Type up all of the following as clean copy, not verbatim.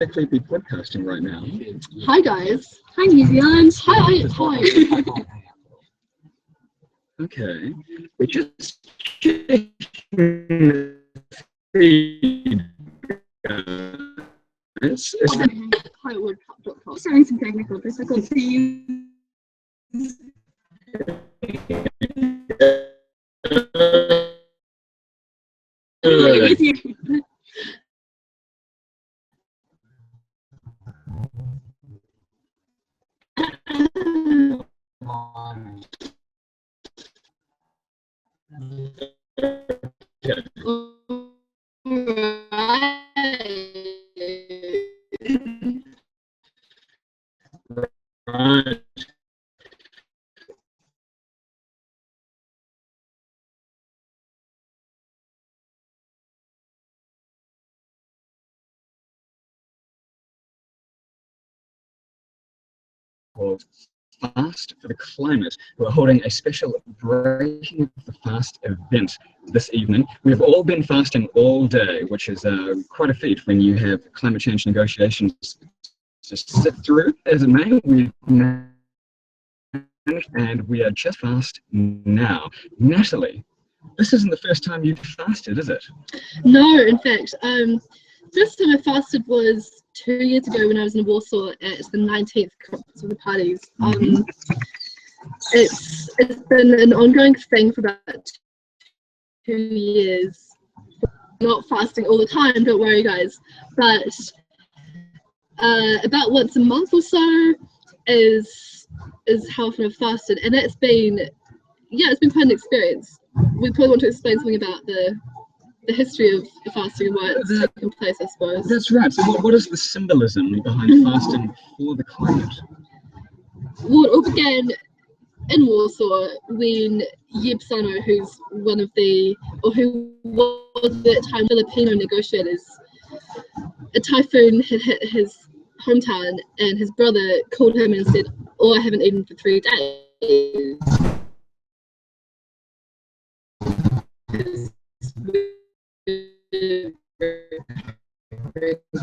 actually be podcasting right now. Hi guys. Hi New Zealand. Hi. Okay. We just checked the feed, guys. Highwood.com. Sorry, some technical difficulties. With you. Right. Called Fast for the Climate, who are holding a special Breaking of the Fast event this evening. We've all been fasting all day, which is quite a feat when you have climate change negotiations to sit through. As it may, we've managed, and we are just fast now. Natalie, this isn't the first time you've fasted, is it? No, in fact, first time I fasted was 2 years ago when I was in Warsaw at the 19th Conference of the Parties. It's been an ongoing thing for about 2 years. Not fasting all the time, don't worry guys, but about once a month or so is how often I've fasted, and it's been quite an experience. We probably want to explain something about the history of fasting and why it's taken place, I suppose. That's right. So what is the symbolism behind fasting for the climate? Well, it all began in Warsaw when Jeb Sano, who was at that time Filipino negotiators, a typhoon had hit his hometown and his brother called him and said, "Oh, I haven't eaten for 3 days."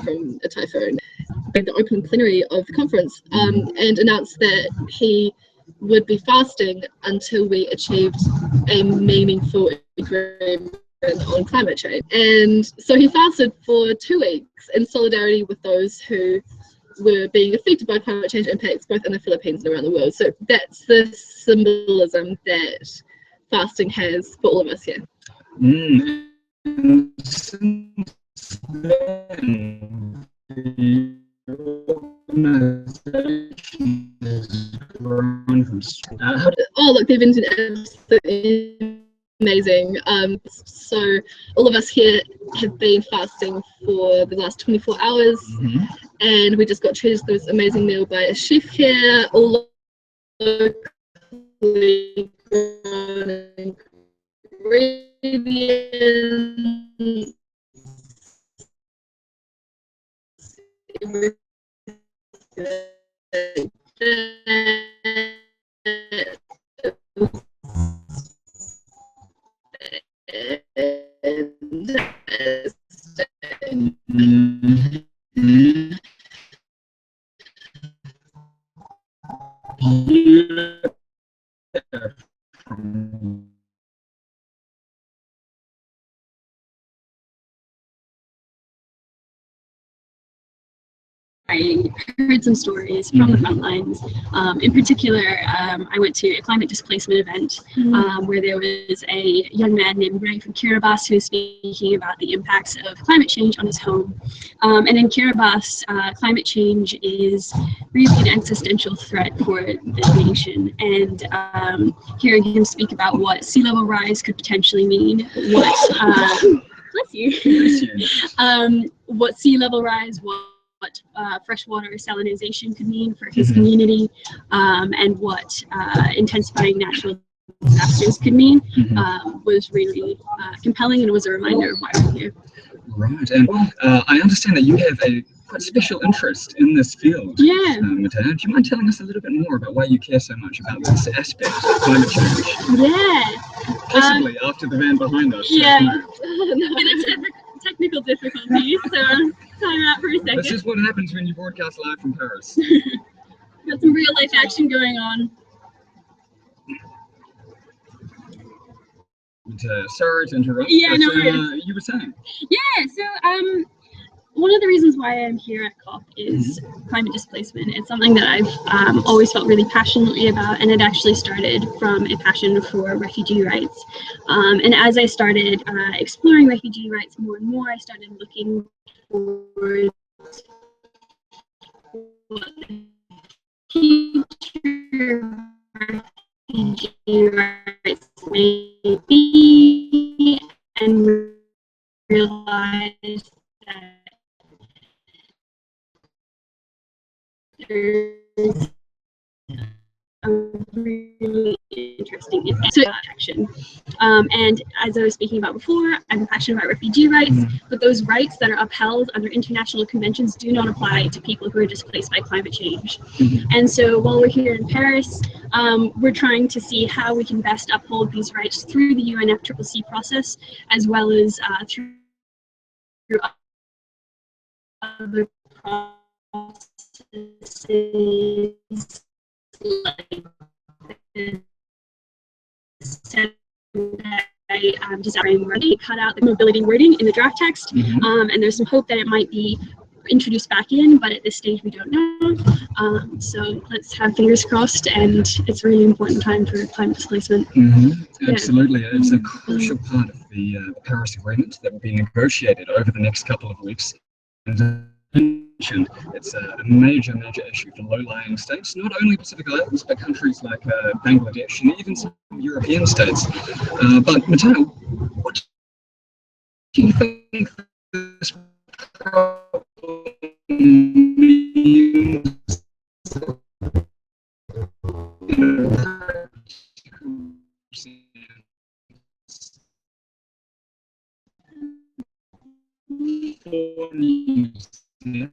From a typhoon, at the open plenary of the conference, and announced that he would be fasting until we achieved a meaningful agreement on climate change. And so he fasted for 2 weeks in solidarity with those who were being affected by climate change impacts both in the Philippines and around the world. So that's the symbolism that fasting has for all of us here. And since then, the organization has grown from oh look, they've been absolutely amazing. So all of us here have been fasting for the last 24 hours, and we just got treated to this amazing meal by a chef here, all locally grown ingredients. I heard some stories from the front lines. In particular, I went to a climate displacement event where there was a young man named Ray from Kiribati who was speaking about the impacts of climate change on his home. And in Kiribati, climate change is really an existential threat for the nation. And hearing him speak about what sea level rise could potentially mean, bless you, what sea level rise, what freshwater salinization could mean for his community, and what intensifying natural disasters could mean, was really compelling, and it was a reminder of why we're here. Right, and I understand that you have a quite special interest in this field. Yeah. Matea, do you mind telling us a little bit more about why you care so much about this aspect of climate change? Yeah. Possibly after the van behind us. Yeah. Technical difficulties. So time out for a second. This is what happens when you broadcast live from Paris. Got some real life action going on. Sorry to interrupt. Yeah, but, no worries. you were saying. Yeah, so one of the reasons why I'm here at COP is climate displacement. It's something that I've always felt really passionately about, and it actually started from a passion for refugee rights. And as I started exploring refugee rights more and more, I started looking towards what the future of refugee rights may be, and realized that there's a really interesting impact to action. And as I was speaking about before, I'm passionate about refugee rights, but those rights that are upheld under international conventions do not apply to people who are displaced by climate change. And so while we're here in Paris, we're trying to see how we can best uphold these rights through the UNFCCC process, as well as through other processes like the that I designed wording, cut out the mobility wording in the draft text, and there's some hope that it might be introduced back in, but at this stage we don't know. So let's have fingers crossed, and it's a really important time for climate displacement. Absolutely, it's a crucial part of the Paris Agreement that will be negotiated over the next couple of weeks. And it's a major issue for low-lying states, not only Pacific Islands, but countries like Bangladesh and even some European states. But Matteo, what do you think this problem means for New Zealand?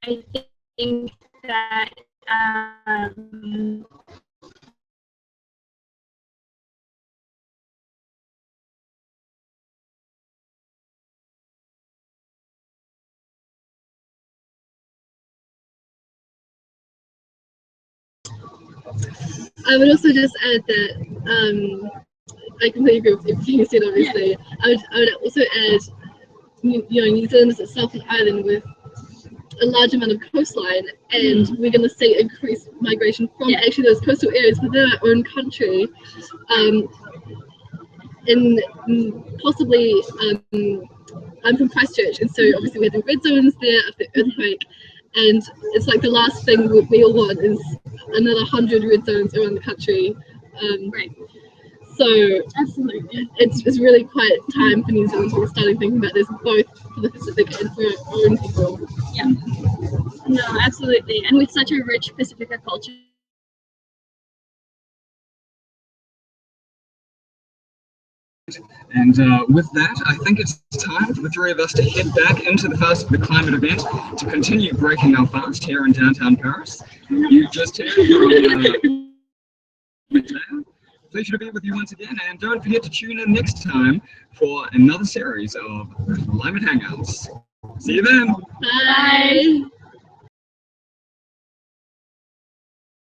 I think that I would also just add that I completely agree with everything you said, obviously. Yeah. I would also add, New Zealand is itself an island with a large amount of coastline, and we're going to see increased migration from actually those coastal areas within our own country, and possibly I'm from Christchurch, and so obviously we had the red zones there after the earthquake, and it's like the last thing we all want is another 100 red zones around the country. Right. So absolutely, it's really quite time for New Zealand to be starting thinking about this, both for the Pacific and for our own people. Yeah. No, absolutely, and with such a rich Pacifica culture. And with that, I think it's time for the three of us to head back into the Fast for the Climate event to continue breaking our fast here in downtown Paris. You just heard from pleasure to be with you once again, and don't forget to tune in next time for another series of Climate Hangouts. See you then. Bye.